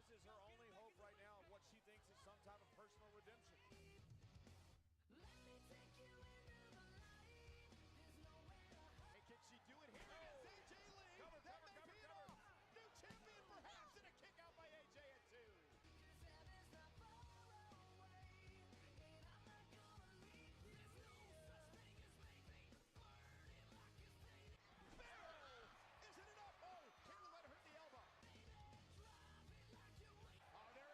This is her only hope right now of what she thinks is some type of personal redemption. Let me take you into the light. There's nowhere to hide. And can she do it here against AJ Lee? Cover, That cover, may cover, be it cover. all. New champion perhaps, and a kick out by AJ at 2. Heaven's not far away, and I'm not gonna leave you. There's no such thing as maybe. Burning like it's fading. Barrel! Isn't it up? Oh, Kayla let her hit the elbow. Drive it like you wait. Oh, there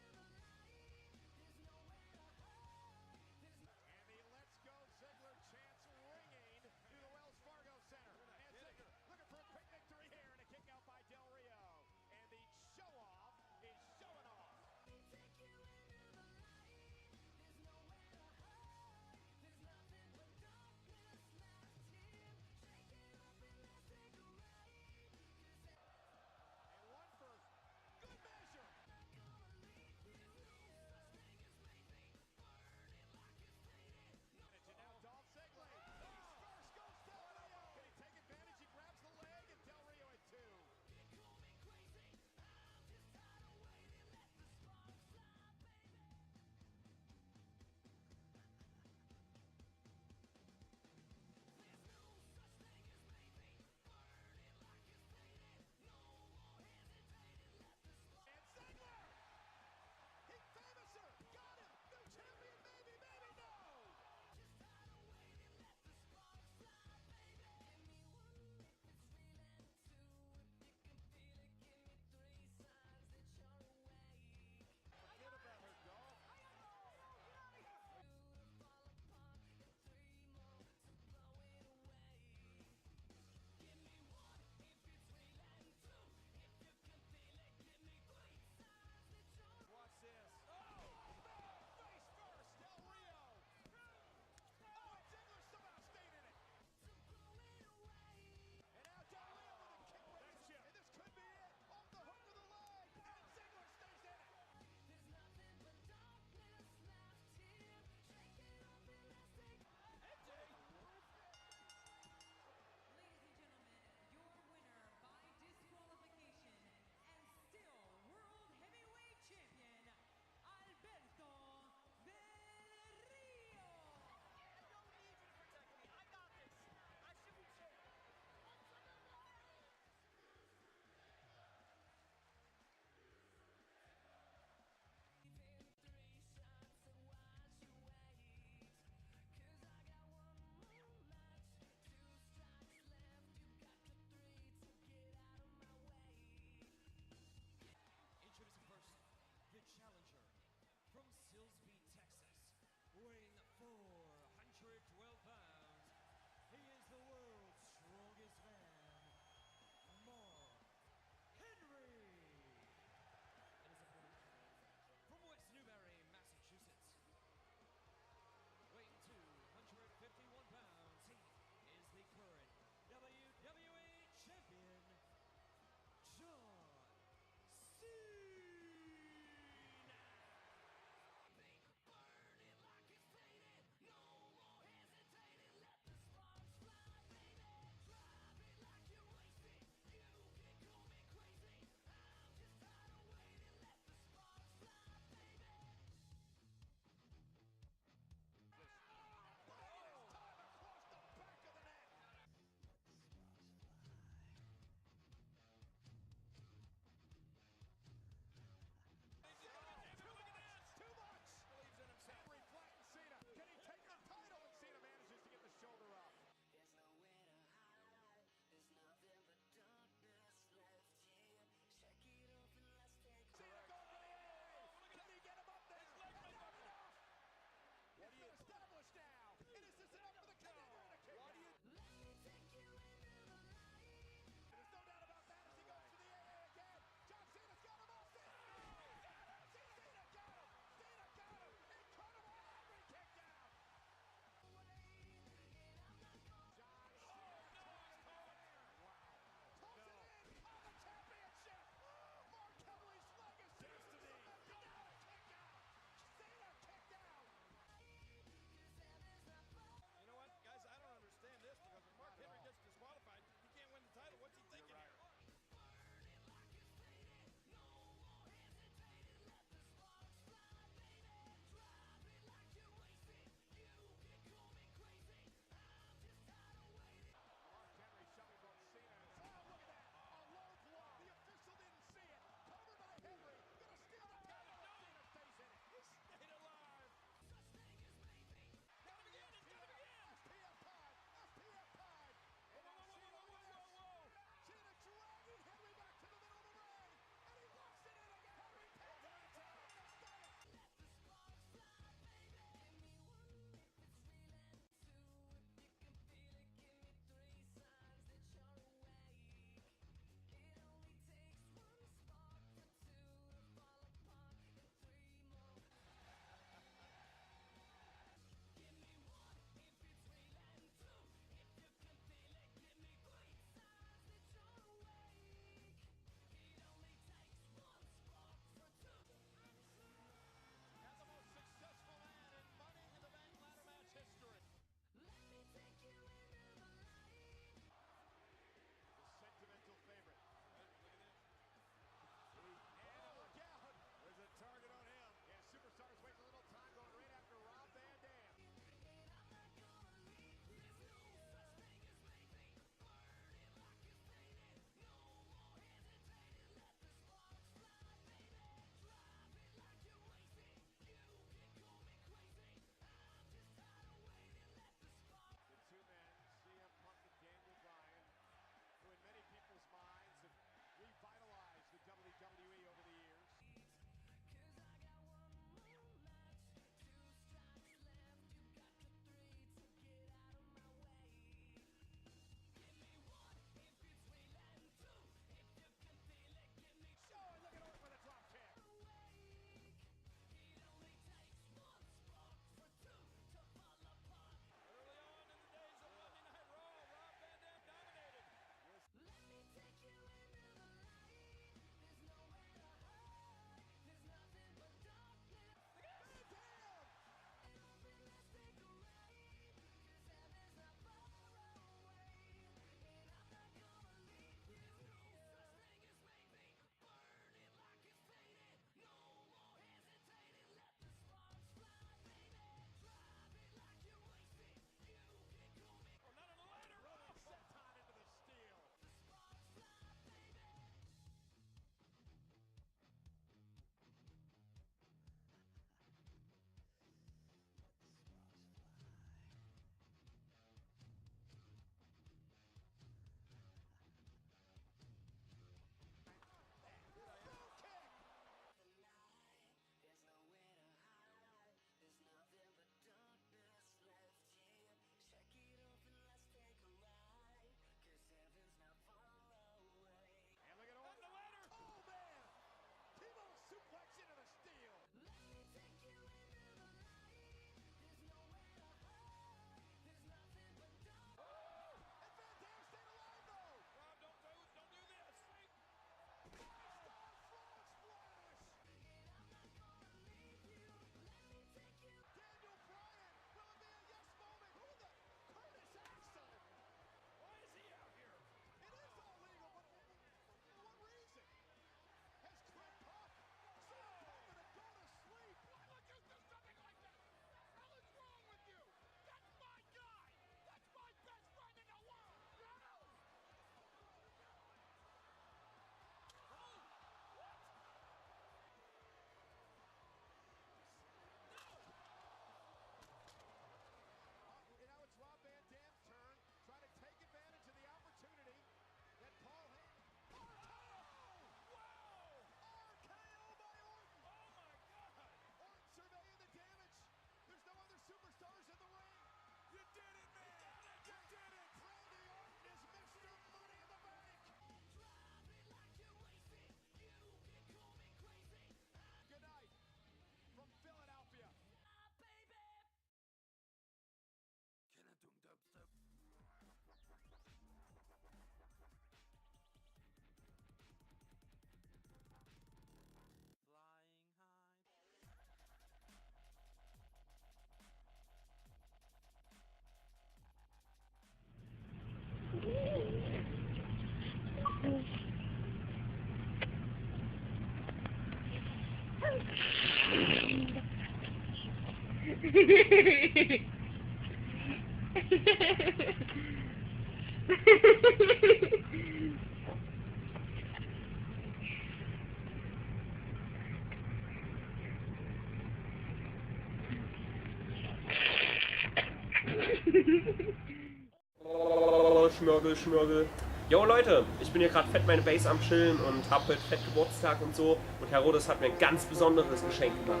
Schmörgel, Schmörgel. Jo Leute, ich bin hier gerade fett meine Base am Chillen und hab heute fett Geburtstag und so. Und Herr Rodes hat mir ein ganz besonderes Geschenk gemacht.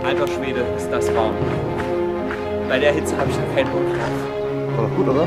Alter Schwede, ist das warm. Bei der Hitze habe ich da keinen Bock drauf. War doch gut, oder?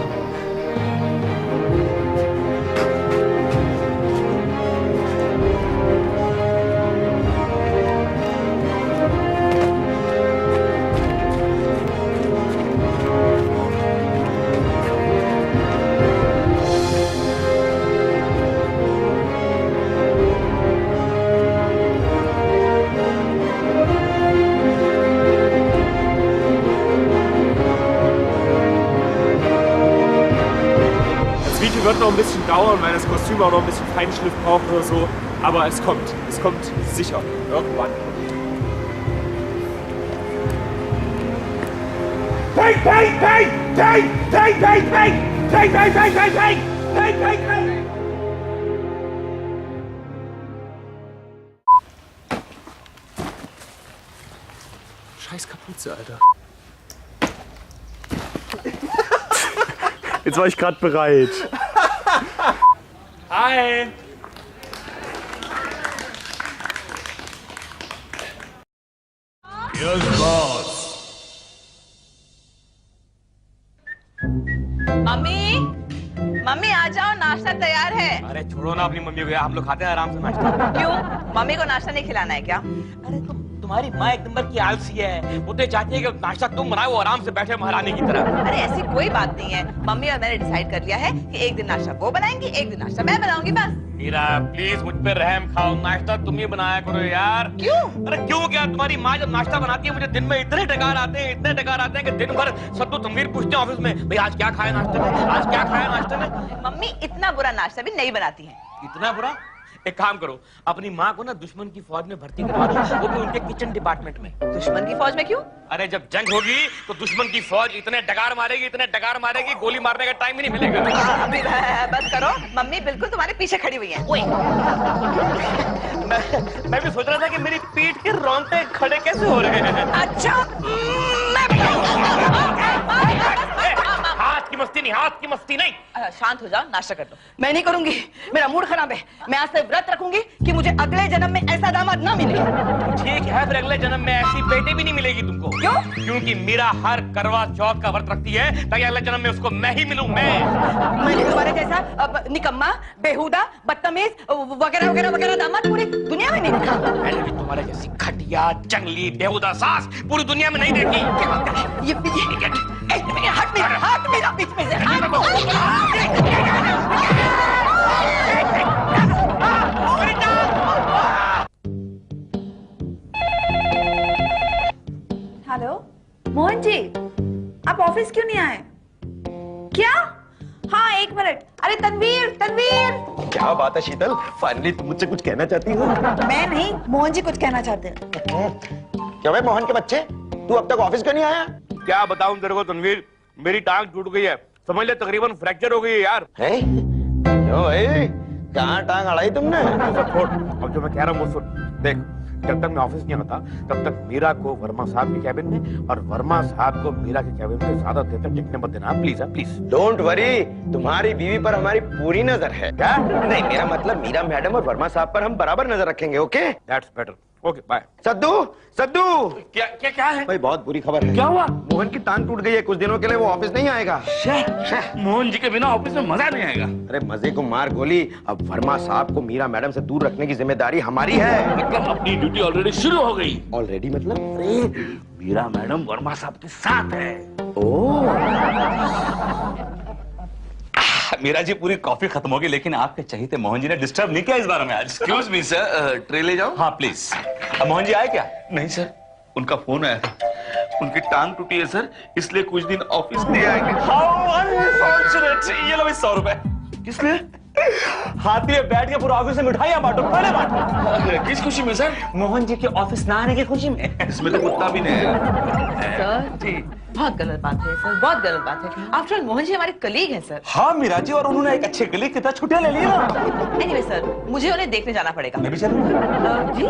Wird noch ein bisschen dauern, weil das Kostüm auch noch ein bisschen Feinschliff braucht oder so. Aber es kommt sicher. Irgendwann. Take! Scheiß Kapuze, Alter. Jetzt war ich gerade bereit. Hi! Mummy mummy आ जाओ, नाश्ता तैयार है। अरे छोड़ो ना अपनी mummy को यार, हम लोग खाते हैं आराम से नाश्ता। क्यों, मम्मी को नाश्ता नहीं खिलाना है क्या? अरे तुम्हारी माँ एक नंबर की आलसी है, वो तो चाहती है कि नाश्ता तुम बनाओ, वो आराम से बैठे महारानी की तरह। अरे ऐसी कोई बात नहीं है, मम्मी और मैंने डिसाइड कर लिया है कि एक दिन नाश्ता वो बनाएंगी, एक दिन नाश्ता मैं बनाऊंगी, बस। मीरा प्लीज मुझ पे रहम खाओ, नाश्ता तुम ही बनाया करो यार। क्यों? अरे क्यों क्या, तुम्हारी माँ जब नाश्ता बनाती है मुझे दिन में इतने डकार आते हैं कि दिन भर सद्दू तनवीर पूछते हैं ऑफिस में, भाई आज क्या खाया नाश्ते में, आज क्या खाया नाश्ते में। मम्मी इतना बुरा नाश्ता भी नहीं बनाती है। इतना बुरा? एक काम करो, अपनी माँ को ना दुश्मन की फौज में भर्ती करवा दो, वो भी उनके किचन डिपार्टमेंट में। दुश्मन की फौज में क्यों? अरे जब जंग होगी तो दुश्मन की फौज इतने डकार मारेगी, गोली मारने का टाइम ही नहीं मिलेगा। अभी बस करो, मम्मी बिल्कुल तुम्हारे पीछे खड़ी हुई है। मैं भी सोच रहा था कि मेरी पीठ के रोंगटे खड़े कैसे हो रहे हैं। अच्छा हाथ की मस्ती नहीं। शांत हो जाओ, नाश्ता कर लो। मैं नहीं करूंगी, मेरा मूड खराब है। मैं आज से व्रत रखूंगी कि मुझे अगले जन्म में ऐसा दामाद ना मिले। ठीक है, फिर अगले जन्म में ऐसी बेटी भी नहीं मिलेगी तुमको। क्यों? क्योंकि मीरा हर करवा चौथ का व्रत रखती है ताकि अगले जन्म में उसको मैं ही मिलूं। मैंने तुम्हारे जैसा निकम्मा, बेहुदा, बदतमीज वगैरह दामाद पूरी दुनिया में नहीं देखा। मैंने भी तुम्हारे जैसी घटिया, जंगली, बेहुदा सास पूरी दुनिया में नहीं देखी। हट मेरा बीच में से। हेलो मोहन जी, आप ऑफिस क्यों नहीं आए? क्या? हाँ एक मिनट। अरे तनवीर क्या बात है शीतल, फाइनली तुम मुझसे कुछ कहना चाहती हो? मैं नहीं, मोहन जी कुछ कहना चाहते हैं। क्या भाई मोहन के बच्चे, तू अब तक ऑफिस क्यों नहीं आया? क्या बताऊं तेरे को तनवीर, मेरी टांग टूट गई है, समझ ले तकरीबन फ्रैक्चर हो गई है यार। है? क्यों भाई, कहाँ टांग अड़ाई तुमने? अब जो मैं कह रहा हूँ वो सुन। देख, जब तक मैं ऑफिस नहीं आता तब तक मीरा को वर्मा साहब के कैबिन में और वर्मा साहब को मीरा के कैबिन में ज्यादा देर तक टिकने मत देना, प्लीज। डोंट वरी, तुम्हारी बीवी पर हमारी पूरी नजर है। क्या? नहीं, मेरा मतलब मीरा मैडम और वर्मा साहब पर हम बराबर नजर रखेंगे। Okay, that's better. Okay bye. Saddu क्या है भाई, बहुत बुरी खबर है। क्या हुआ? मोहन की टांग टूट गई है, कुछ दिनों के लिए वो ऑफिस नहीं आएगा। मोहन जी के बिना ऑफिस में मजा नहीं आएगा। अरे मजे को मार गोली, अब वर्मा साहब को मीरा मैडम से दूर रखने की जिम्मेदारी हमारी है। मतलब अपनी ड्यूटी ऑलरेडी शुरू हो गई। ऑलरेडी मतलब? अरे मीरा मैडम वर्मा साहब के साथ है। ओह मीरा जी पूरी कॉफी खत्म होगी, लेकिन आपके चाहिए मोहन जी ने डिस्टर्ब नहीं किया इस बारे में आज। एक्सक्यूज मी सर, ट्रे ले जाओ। हाँ प्लीज। मोहन जी आए क्या? नहीं सर, उनका फोन आया था, उनकी टांग टूटी है सर, इसलिए कुछ दिन ऑफिस नहीं आएंगे। How unfortunate. ये लो 100 रुपए। किस लिए? हाथी में बैठ के पूरा ऑफिस में मिठाइयां बांटो, पहले बांटो। किस खुशी में सर? मोहन जी के ऑफिस ना आने की खुशी में। इसमें तो कुत्ता भी नहीं है। सर जी बहुत गलत बात है सर, बहुत गलत बात है। आफ्टर ऑल मोहन जी हमारे कलीग हैं सर। हाँ मीरा जी, और उन्होंने एक अच्छे कलीग की तरह छुट्टियां ले ली ना। एनीवे सर, मुझे उन्हें देखने जाना पड़ेगा। मैं भी चलूंगा। जी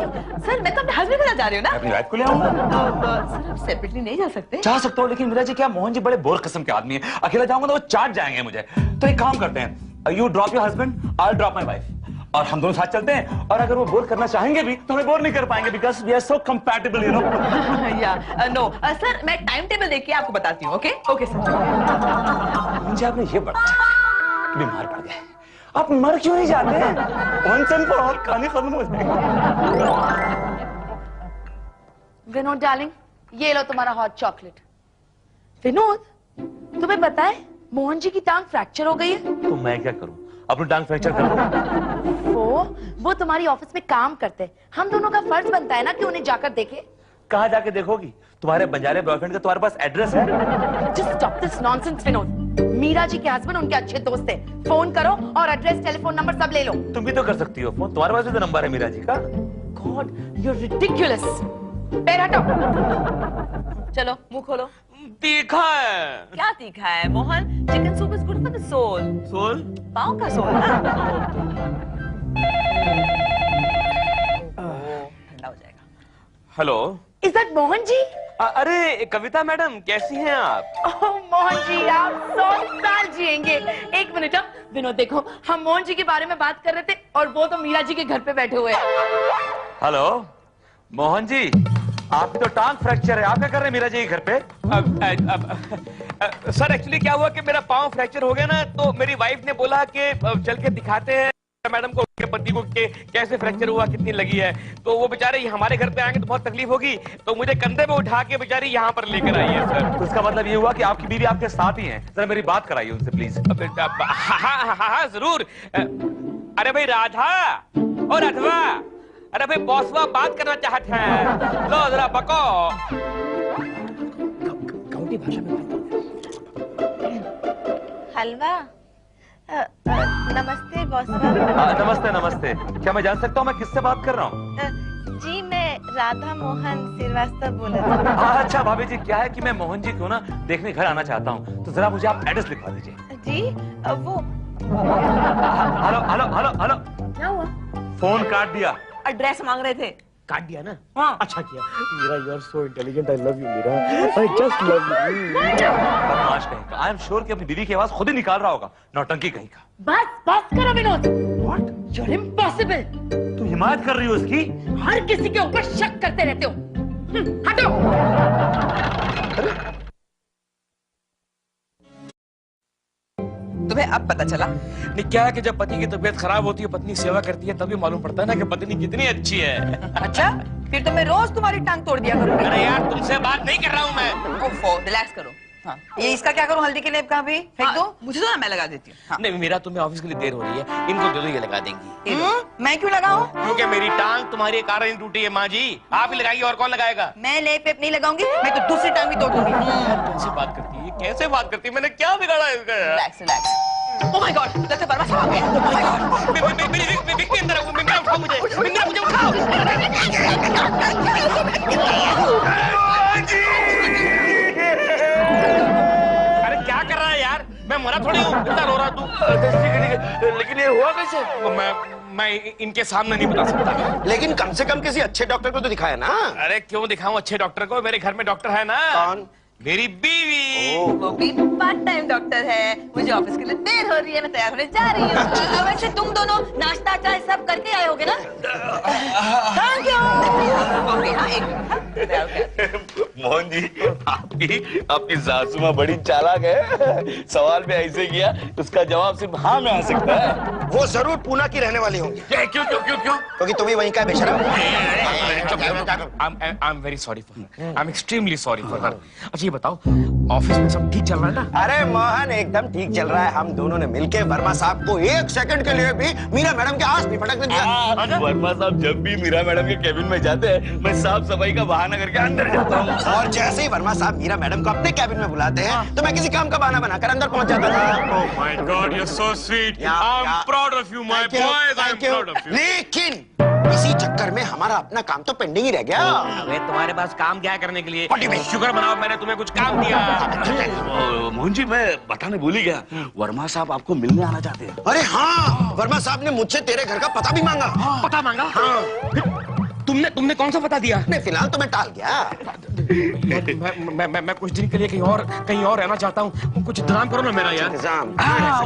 सर, मैं तो अपने हस्बैंड के साथ जा रही हूँ ना। अपनी वाइफ को ले आऊंगा। सर आप सेपरेटली नहीं जा सकते? जा सकता हूँ, लेकिन मीरा जी क्या मोहन जी बड़े बोर किस्म के आदमी है, अकेला जाऊंगा तो वो चाट जाएंगे मुझे। तो एक काम करते हैं, you drop your husband, I drop my wife, और हम दोनों साथ चलते हैं। और अगर वो बोर करना चाहेंगे भी तो हमें बोर नहीं कर पाएंगे, because we are so compatible, you know. या नो सर, मैं टाइम टेबल देख के आपको बताती हूँ। Okay okay sir. मुझे आपने ये बता कि बीमार पड़ गए, आप मर क्यों नहीं जाते हैं? वंस एंड फॉर ऑल कहानी खत्म हो जाएगी। विनोद डार्लिंग, ये लो तुम्हारा हॉट चॉकलेट। विनोद, तुम्हें पता है मोहन जी की टांग फ्रैक्चर हो गई है? तो मैं क्या करूं, अपनी टांग फ्रैक्चर कर दूं? वो तुम्हारी ऑफिस में काम करते हैं, हम दोनों का फर्ज बनता है ना कि उन्हें जाकर देखे। कहाँ जाके देखोगी? तुम्हारे बंजारे बॉयफ्रेंड का तुम्हारे पास एड्रेस है? Just stop this nonsense Vinod. Meera ji के हस्बैंड उनके अच्छे दोस्त है, फोन करो और एड्रेस, टेलीफोन नंबर सब ले लो। तुम भी तो कर सकती हो फोन, तुम्हारे पास भी तो नंबर है मीरा जी का। God, you are ridiculous. पैर हटो। चलो मुंह खोलो। तीखा है। क्या तीखा है Mohan? Chicken soup is good for the soul. Soul? पाँव का सोल ना? ठंडा हो जाएगा। Hello, is that Mohan ji? अरे कविता मैडम, कैसी हैं आप? ओह मोहन जी, आप 100 साल जिएंगे। एक मिनट, विनोद देखो, हम मोहन जी के बारे में बात कर रहे थे और वो तो मीरा जी के घर पे बैठे हुए हैं। हेलो मोहन जी, आपकी तो टांग फ्रैक्चर है, आप क्या कर रहे हैं मीरा जी के घर पे? सर एक्चुअली क्या हुआ कि मेरा पाँव फ्रैक्चर हो गया ना, तो मेरी वाइफ ने बोला कि चल के दिखाते हैं मैडम को, उनके पति को कि कैसे फ्रैक्चर हुआ, कितनी लगी है। तो वो बेचारे हमारे घर पे आएंगे तो बहुत तकलीफ होगी, तो मुझे कंधे पे उठा के बेचारी यहाँ पर लेकर आई है सर। तो इसका मतलब ये हुआ कि आपकी बीवी आपके साथ ही है। जरा मेरी बात कराइए उनसे प्लीज। हाँ जरूर। अरे भाई राधा और राधवा, अरे भाई बॉसवा बात करना चाहते हैं, लो जरा बको। गाँवटी भाषा में हलवा। नमस्ते बॉसवा। नमस्ते नमस्ते, क्या मैं जान सकता हूँ मैं किससे बात कर रहा हूँ? जी मैं राधा मोहन श्रीवास्तव बोल रहा हूँ। अच्छा भाभी जी, क्या है कि मैं मोहन जी को ना देखने घर आना चाहता हूँ, तो जरा मुझे आप एड्रेस लिखवा दीजिए। जी वो हेलो हेलो हेलो हेलो, क्या हुआ? फोन काट दिया। एड्रेस मांग रहे थे। काट दिया ना? हाँ। अच्छा किया। Meera, you are so intelligent, I love you Meera, I just love you. बदमाश कहीं का, आई एम श्योर कि अपनी बीवी की आवाज खुद ही निकाल रहा होगा, नौटंकी कहीं का। बस करो Vinod. What? You are impossible. तू हिमायत कर रही हो उसकी? हर किसी के ऊपर शक करते रहते हो। हटो। तुम्हें अब पता चला? नहीं, क्या है कि जब पति की तबीयत खराब होती है, पत्नी सेवा करती है, तभी मालूम पड़ता है ना कि पत्नी कितनी अच्छी है। अच्छा, फिर तो मैं रोज तुम्हारी टांग तोड़ दिया करूंगी। अरे यार, तुमसे बात नहीं कर रहा हूँ मैं। ओफो, रिलैक्स करो। हाँ। ये इसका क्या करूं? हल्दी के लेप का भी फेंक दो? मुझे तो ना, मैं लगा देती हूँ। हाँ। नहीं मेरा, तुम्हें ऑफिस के लिए देर हो रही है, इनको दे दो, ये लगा देंगी। मैं क्यों लगाऊं? क्योंकि मेरी टांग तुम्हारे कारण ही टूटी है माँ जी, आप ही लगाइए, और कौन लगाएगा? मैं लेप वेप नहीं लगाऊंगी, मैं तो दूसरी टांग भी तोड़ दूंगी। कैसे बात करती है, कैसे बात करती है, मैंने क्या बिगाड़ा है इसका? Relax relax. Oh my God, लगता है बर्मा साहब आ गए। ओह माय गॉड, मेरी विक के अंदर है, मिंगरा उठाओ मुझे, मिंगरा मुझे उठाओ। अरे क्या कर रहा है यार, मैं मरा थोड़ी हूँ, इतना रो रहा तू। लेकिन ये हुआ कैसे? मैं इनके सामने नहीं बता सकता। लेकिन कम से कम किसी अच्छे डॉक्टर को तो दिखाया ना। अरे क्यों दिखाऊं अच्छे डॉक्टर को, मेरे घर में डॉक्टर है ना। कौन? मेरी बीवी। वो भी पार्ट टाइम डॉक्टर है। मुझे ऑफिस के लिए देर हो रही है, मैं तैयार होने जा रही हूँ। वैसे तुम दोनों नाश्ता चाय सब करके आए होगे ना? Thank you. मोहन जी, आपकी सासू माँ बड़ी चालाक है। सवाल में ऐसे किया, उसका जवाब सिर्फ हाँ में आ सकता है। वो जरूर पूना की रहने वाली होंगी। क्यों क्यों क्यों क्यों? क्योंकि तुम ही वहीं का बेशरम। I'm very sorry for her. I'm extremely sorry for her. अच्छा ये बताओ, ऑफिस में सब ठीक चल रहा है ना? अरे मोहन एकदम ठीक चल रहा है। हम दोनों ने मिलके वर्मा साहब को एक सेकंड के लिए भी मीरा मैडम के आस भी फटकने दिया। वर्मा साहब जब भी मीरा मैडम के केबिन में जाते हैं, मैं साफ सफाई का बहाना करके अंदर जाता हूँ। और जैसे ही वर्मा साहब मीरा मैडम को अपने केबिन में बुलाते हैं, तो मैं किसी काम का बहाना बनाकर अंदर पहुंच जाता था। Oh my God, you're so sweet. I'm proud of you, my boys. I'm proud of you. लेकिन इसी चक्कर में हमारा अपना काम तो पेंडिंग ही रह गया। अबे तुम्हारे पास काम क्या है करने के लिए? शुक्र मनाओ मैंने तुम्हें कुछ काम दिया। मोहन जी, मैं बताने भूल ही गया, वर्मा साहब आपको मिलने आना चाहते हैं। अरे हाँ, वर्मा साहब ने मुझसे तेरे घर का पता भी मांगा। पता मांगा? हाँ। तुमने कौन सा पता दिया? नहीं, फिलहाल तो मैं टाल गया। मैं कुछ दिन के लिए कहीं और रहना चाहता हूँ। कुछ इंतजाम करो ना मेरा यार।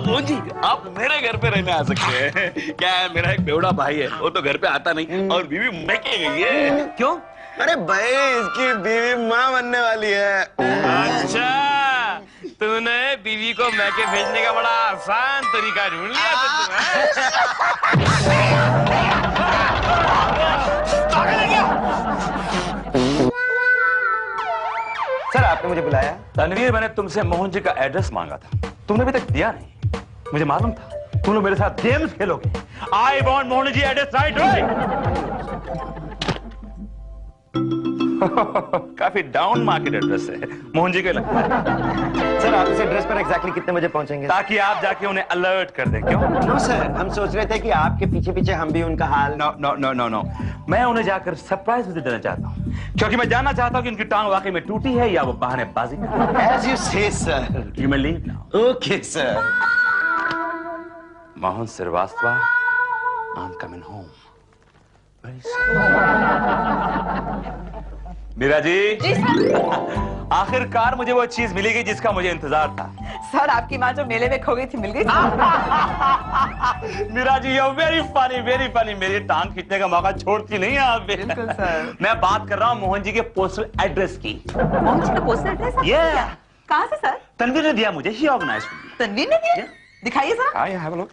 मोहन जी, आप मेरे घर पे रहने आ सकते हैं। क्या है, मेरा एक बेवड़ा भाई है, वो तो घर पे आता नहीं, और बीवी मैके गई है। क्यों? अरे भाई, इसकी बीवी माँ बनने वाली है। अच्छा, तूने बीवी को मैके भेजने का बड़ा आसान तरीका ढूंढ लिया सर, आपने मुझे बुलाया? तनवीर, मैंने तुमसे मोहन जी का एड्रेस मांगा था, तुमने अभी तक दिया नहीं। मुझे मालूम था तुम लोग मेरे साथ गेम्स खेलोगे। I want Mohan ji address right. काफी डाउन मार्केट एड्रेस है मोहन जी के लगता है। सर, आप इस एड्रेस पर एग्जैक्टली कितने बजे पहुंचेंगे? ताकि आप जाके उन्हें अलर्ट कर दें। क्यों? नो सर, हम सोच रहे थे कि आपके पीछे पीछे हम भी उनका हाल। No no no no no, मैं उन्हें जाकर सरप्राइज विजिट देना चाहता हूँ, क्योंकि मैं जानना चाहता हूँ कि उनकी टांग वाकई में टूटी है या वो बहानेबाजी कर रही है। As you say, sir. You may leave now. Okay, sir. Mohan Srivastava, I'm coming home. Meera ji, जी सर। आखिरकार मुझे वो चीज मिली गई जिसका मुझे इंतजार था। सर, आपकी माँ जो मेले में खो गई थी, मिल गई? Meera ji, you're very funny, very funny. मेरी टांग खींचने का मौका छोड़ती नहीं है आप। बिल्कुल सर। मैं बात कर रहा हूँ मोहन जी के पोस्टल एड्रेस की। मोहन जी का पोस्टल एड्रेस? Yeah. कहाँ से सर? तनवीर ने दिया मुझे, ही ऑर्गेनाइज्ड। तनवीर ने दिया? दिखाइए सर। have a look.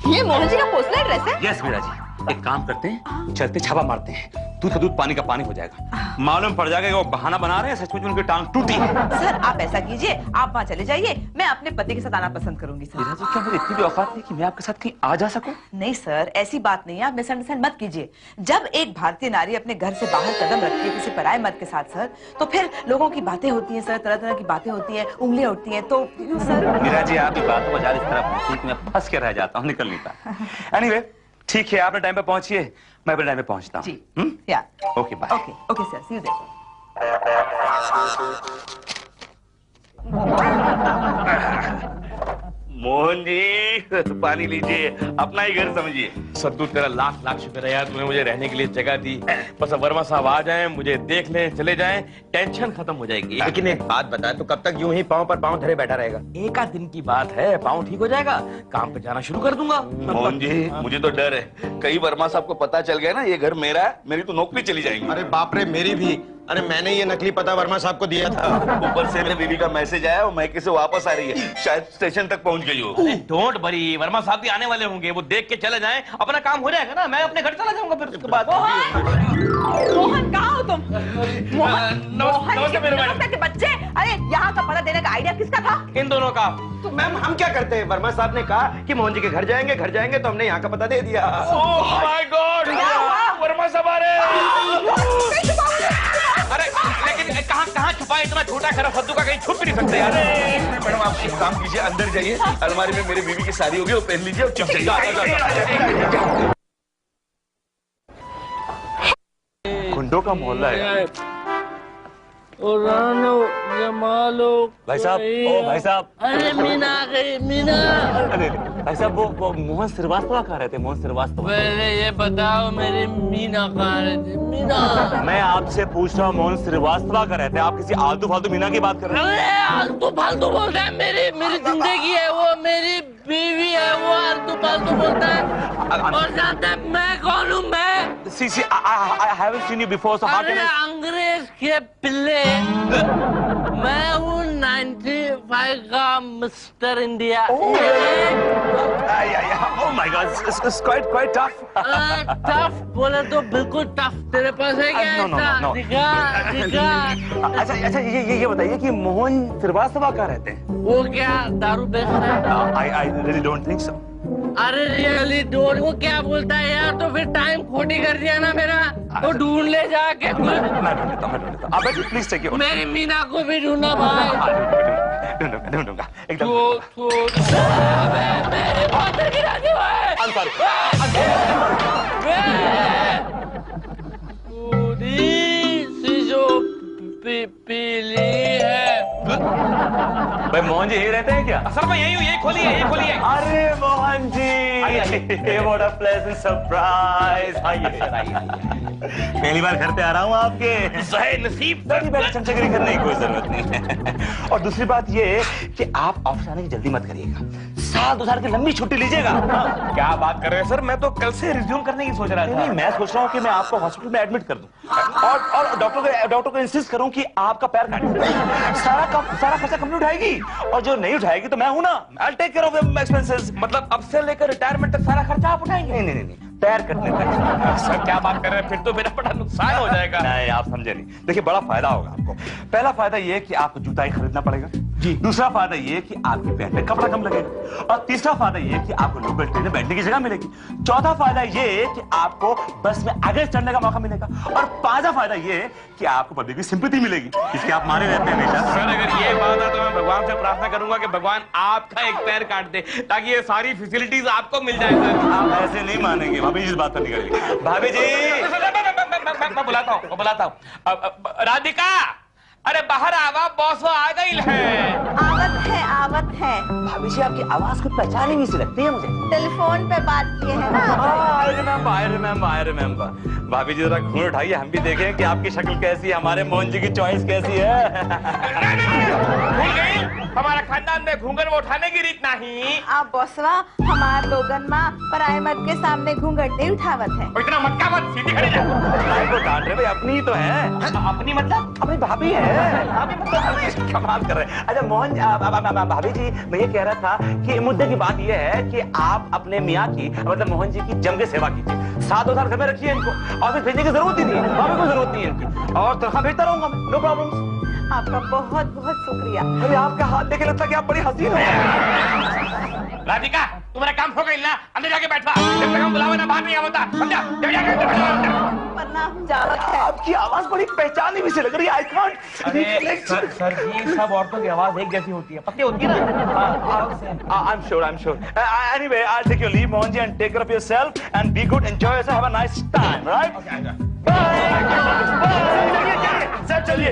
ये मोहन जी का पोस्टल एड्रेस है? यस मीरा जी, एक काम करते हैं, चलते छापा मारते हैं, दूध का दूध पानी का पानी हो जाएगा। मालूम पड़ जाएगा कि वो बहाना बना रहे हैं, सचमुच उनकी टांग टूटी है। सर, आप ऐसा कीजिए, आप वहाँ चले जाइए, मैं अपने पति के साथ आना पसंद करूंगी सर। मीरा जी, क्या मुझे इतनी भी औकात नहीं कि मैं आपके साथ कहीं आ जा सकूं? नहीं सर, ऐसी बात नहीं है, आप मिसअंडरस्टैंड मत कीजिए। जब एक भारतीय नारी अपने घर से बाहर कदम रखती है किसी पराये मर्द के साथ सर, तो फिर लोगों की बातें होती हैं सर, तरह तरह की बातें होती हैं, उंगलियां उठती हैं, तो सर। मीरा जी, आप ये बातों को इस तरह पूछती कि मैं फंस के रह जाता हूँ, निकल नहीं पाता। एनीवे, ठीक है, आपने टाइम पे पहुंचिए, मैं अपने टाइम पे पहुंचता हूँ। जी, yeah. Okay, bye. Okay sir, see you there. Mohan ji, पानी लीजिए, अपना ही घर समझिए। सद्दू, तेरा लाख लाख शुक्र है यार, तूने मुझे रहने के लिए जगह दी। बस अब वर्मा साहब आ जाएं, मुझे देख लें, चले जाएं, टेंशन खत्म हो जाएगी। लेकिन एक बात बता, तो कब तक यूं ही पांव पर पांव धरे बैठा रहेगा? एक आध दिन की बात है, पाँव ठीक हो जाएगा, काम पे जाना शुरू कर दूंगा। मोहन जी, मुझे तो डर है, कहीं वर्मा साहब को पता चल गया ना ये घर मेरा है, मेरी तो नौकरी चली जाएगी। अरे बाप रे, मेरी भी। अरे मैंने ये नकली पता वर्मा साहब को दिया था। ऊपर से मेरे बीवी का मैसेज आया, वो मैके से वापस आ रही है, शायद स्टेशन तक पहुंच गई हो। डोंट वरी, वर्मा साहब भी आने वाले होंगे, वो देख के चले जाएं, अपना काम हो जाएगा ना, मैं अपने घर चला जाऊंगा फिर उसके बाद। मोहन, कहाँ हो तुम? मोहन के बच्चे, अरे यहाँ का पता देने का आइडिया किसका था? इन दोनों का। तो मैम, हम क्या करते हैं? वर्मा साहब ने कहा कि मोहन जी के घर जाएंगे, तो हमने यहाँ का पता दे दिया। ओह माय गॉड, वर्मा साहब आ रहे हैं। अरे लेकिन कहाँ छुपा इतना छोटा खरा फद्दू का, कहीं छुप भी नहीं सकते यार। मैडम, आप एक काम कीजिए, अंदर जाइए, अलमारी में मेरी बीवी की साड़ी होगी, वो पहन लीजिए और चुप जाइए। गुंडों का मोहल्ला है। जमालो भाई साहब, ओ भाई साहब। अरे मीना आ गई, मीना। भाई साहब वो मोहन श्रीवास्तव कहाँ रहते? मोहन श्रीवास्तव। पहले ये बताओ मेरी मीना कहाँ रहती? मीना। मैं आपसे पूछ रहा हूँ मोहन श्रीवास्तव कहाँ रहते हैं? आप किसी आलतू फालतू मीना की बात कर रहे हैं? अरे आलतू फालतू बोलता है, मेरी जिंदगी है वो, मेरी बीवी है वो, आलतू फालतू बोलता है। और जानते हैं मैं कौन हूँ? मैं I haven't seen you before, so how can I? अंग्रेज के पिल्ले, मैं हूँ 95 का mister India. Oh my God, it's quite tough. Tough बोले तो बिल्कुल टफ। तेरे पास है क्या? No. दिखा। अच्छा ये बताइए कि मोहन श्रीवास्तव कहाँ रहते हैं? वो क्या दारू बेच रहे हैं? I really don't think so. अरे रियली डोर वो क्या बोलता है यार? तो फिर टाइम खोटी कर दिया ना मेरा। तो ढूंढ ले जाके। मैं ढूंढ लेता हूँ। आप प्लीज टेक योर। मेरी मीना को भी ढूंढना भाई। ढूंढूंगा एकदम। मेरे फादर की राजी भाई। I'm sorry. सी जो पीली है। भाई मोहन जी यही रहते हैं क्या? सर मैं यही हूँ, ये खोलिए। अरे Mohan ji, what a pleasant surprise. आइए। पहली बार घर पे आ रहा हूँ आपके। सही नसीब। चमचगिरी करने की कोई जरूरत नहीं है। और दूसरी बात ये कि आप ऑफिस आने की जल्दी मत करिएगा। 2 साल की लंबी छुट्टी लीजिएगा। क्या बात कर रहे हैं सर? मैं तो कल से रिज्यूम करने की सोच रहा था। नहीं, मैं सोच रहा हूँ कि मैं आपको हॉस्पिटल में एडमिट कर दूं और डॉक्टर को इंसिस्ट करूं कि आपका पैर काट दे। सारा खर्चा कंपनी उठाएगी और जो नहीं उठाएगी तो मैं हूं ना। I'll take care of the expenses। मतलब अब से लेकर रिटायरमेंट तक सारा खर्चा आप उठाएंगे? नहीं, पैर कटने तक। सर क्या बात कर रहे हैं? फिर तो मेरा बड़ा नुकसान हो जाएगा। नहीं, आप समझे नहीं। देखिए बड़ा फायदा होगा आपको। पहला फायदा ये कि आपको जूता ही खरीदना पड़ेगा जी। दूसरा फायदा ये कि आपके पैर में कपड़ा कम लगेगा और तीसरा फायदा ये कि आपको लोकल ट्रेन में बैठने की जगह मिलेगी। चौथा फायदा ये कि आपको बस में आगे चढ़ने का मौका मिलेगा और पांचवा फायदा ये कि आपको पब्लिक की सिंपैथी मिलेगी, इसके आप मारे रहते हैं हमेशा। सर अगर ये बात है तो मैं भगवान से प्रार्थना करूंगा कि भगवान आपका एक पैर काट दे ताकि ये सारी फैसिलिटीज आपको मिल जाए। सर आप ऐसे नहीं मानेंगे। भाभी जी इस बात पर निकलेगी। भाभी जी मैं बुलाता हूँ। राधिका, अरे बाहर आवा, बॉस आ गई है। आवत है। भाभी जी आपकी आवाज को पहचान ही नहीं सी लगती है मुझे। टेलीफोन पे बात किए है ना? I remember। भाभी जी जरा घूंघट उठाइए, हम भी देखें कि आपकी शक्ल कैसी है, हमारे मोहन जी की चॉइस कैसी है। भूल गई? हमारा खानदान में घूंघट उठाने की रीत नहीं। आप बॉसवा हमार लोगन माँ पराए मर्द के सामने घूंघट नहीं उठावत है। इतना मक्का मत, सीधी खड़ी जा। को डांट रहे भाई, अपनी ही तो है। अपनी मतलब? अपनी भाभी है। भाभी मतलब कमाल कर रहे हैं। अच्छा मोहन भाभी जी, मैं ये कह रहा था कि मुद्दे की बात ये है कि आप अपने मियाँ की मतलब मोहन जी की जम के सेवा कीजिए। 7 साल घर में रखिए इनको, ऑफिस भेजने की जरूरत ही नहीं है। भाभी को जरूरत नहीं है इनकी और तनख्वाह भेजता रहूंगा, नो प्रॉब्लम। आपका बहुत बहुत शुक्रिया। अरे आपका हाथ देखे लगता कि आप बड़ी हसीन हो। राधिका तुम्हारा काम हो गई ना, अंदर जाके बैठा। जब तक हम बुलावे ना बाहर नहीं आवता। समझा? वरना जावत है। आपकी आवाज बड़ी पहचानी भी से लग रही है। I can't. अरे सर जी सब औरतों की आवाज एक जैसी होती है, पक्की होती है ना? I'm sure. Anyway, I'll take your leave, Mohan ji, and take care of yourself and be good. Enjoy yourself. Have a nice time, right? Okay. Sir चलिए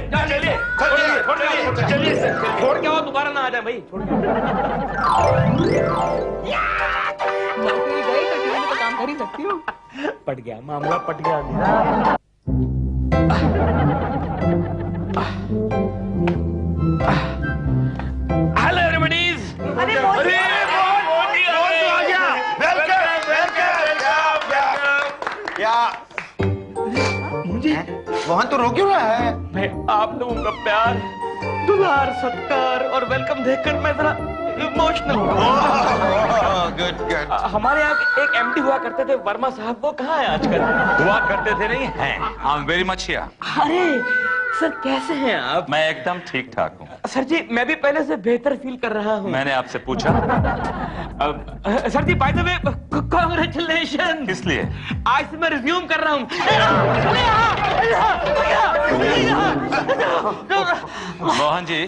छोड़ के आओ, दोबारा ना आ जाए भाई। छोड़ के तो काम कर ही सकती हूँ। पट गया मामला, पट गया। Hello everybody's. अरे मोहन तो रो क्यों रहा है? मैं आप लोगों का प्यार, दुलार, सत्कार और वेलकम देखकर मैं जरा इमोशनल हो गया। गुड। हमारे यहाँ एक एमडी हुआ करते थे, वर्मा साहब, वो कहाँ है आजकल? हुआ करते थे नहीं हैं। I'm very much here। अरे सर कैसे हैं आप? मैं एकदम ठीक ठाक हूँ। सर जी मैं भी पहले से बेहतर फील कर रहा हूँ। मैंने आपसे पूछा। सर जी बाय द वे कांग्रेचुलेशन। किस लिए? आज से मैं रिज्यूम कर रहा हूँ। मोहन जी,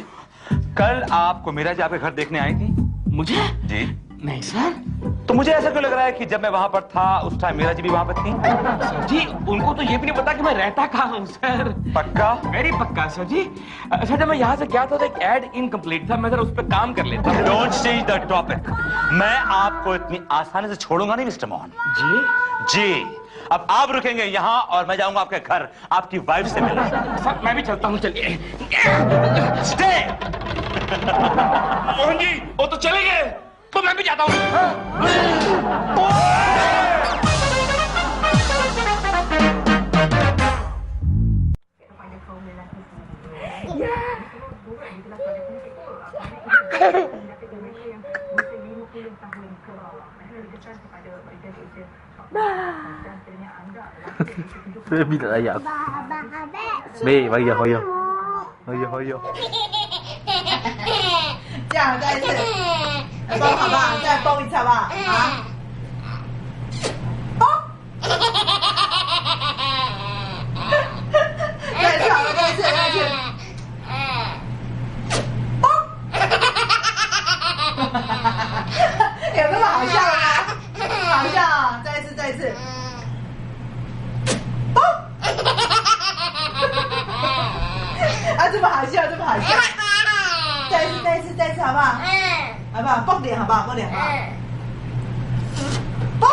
कल आपको मीरा जी आपके घर देखने आई थी। मुझे? जी नहीं सर, तो मुझे ऐसा क्यों लग रहा है कि जब मैं वहां पर था उस टाइम मीरा जी भी वहां पर थी? सर जी, उनको तो ये भी नहीं पता कि मैं रहता कहाँ हूँ सर। पक्का? वेरी पक्का सर जी। सर जब मैं यहाँ से गया था तो एक एड इनकम्प्लीट था, मैं जरा उस पर काम कर लेता। Don't change the topic. मैं आपको इतनी आसानी से छोड़ूंगा नहीं मिस्टर मोहन। जी अब आप रुकेंगे यहाँ और मैं जाऊंगा आपके घर आपकी वाइफ से मिलने। सर मैं भी चलता हूँ, चलिए। स्टे। मोहन जी वो तो चले गए, तो मैं भी जाता हूँ। Baby tak layak. Babe, bagi aku ya. Bagi ya. 这样再一次，蹦好不好？再蹦一次好不好？啊！蹦！再一次好了，再一次，再一次。蹦！有那么好笑吗？好笑啊！再一次，再一次。蹦！啊，这么好笑，这么好笑。再一次，再一次，再一次，好不好？好不好？蹦点，好不好？蹦点，好不好？蹦！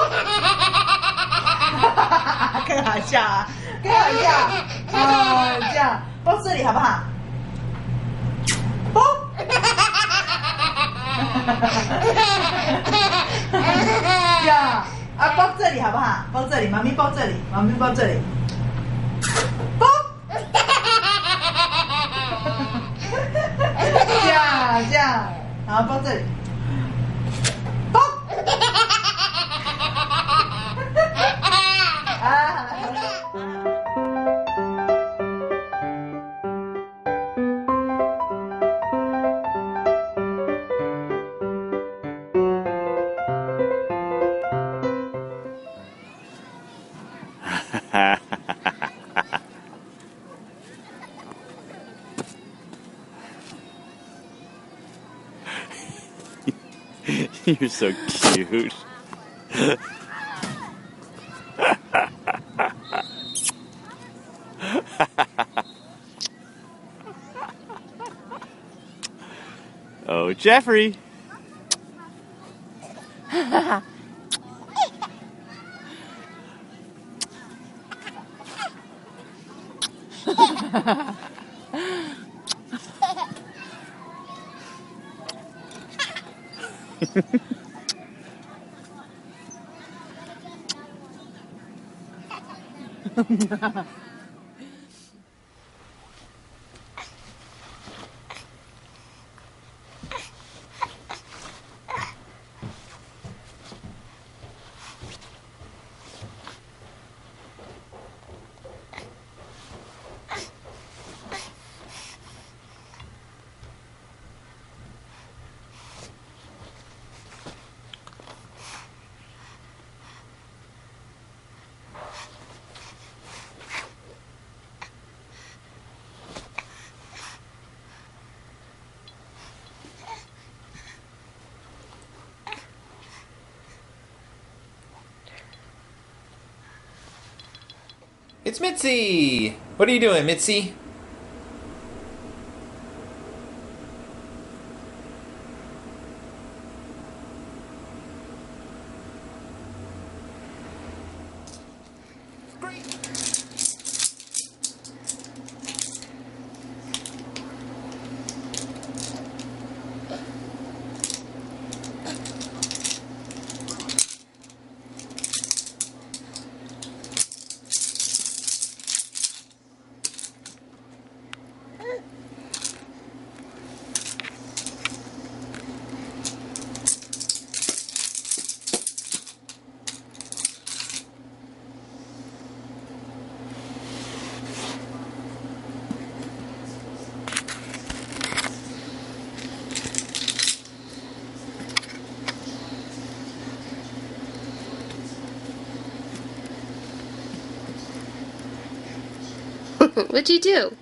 更好笑啊，更好笑。哦，这样蹦这里好不好？蹦！这样啊，蹦这里好不好？蹦这里，妈咪蹦这里，妈咪蹦这里。蹦！这样，然后放这里，蹦！啊！ You're so cute. Oh, Jeffrey. It's Mitzi! What are you doing, Mitzi? What'd you do?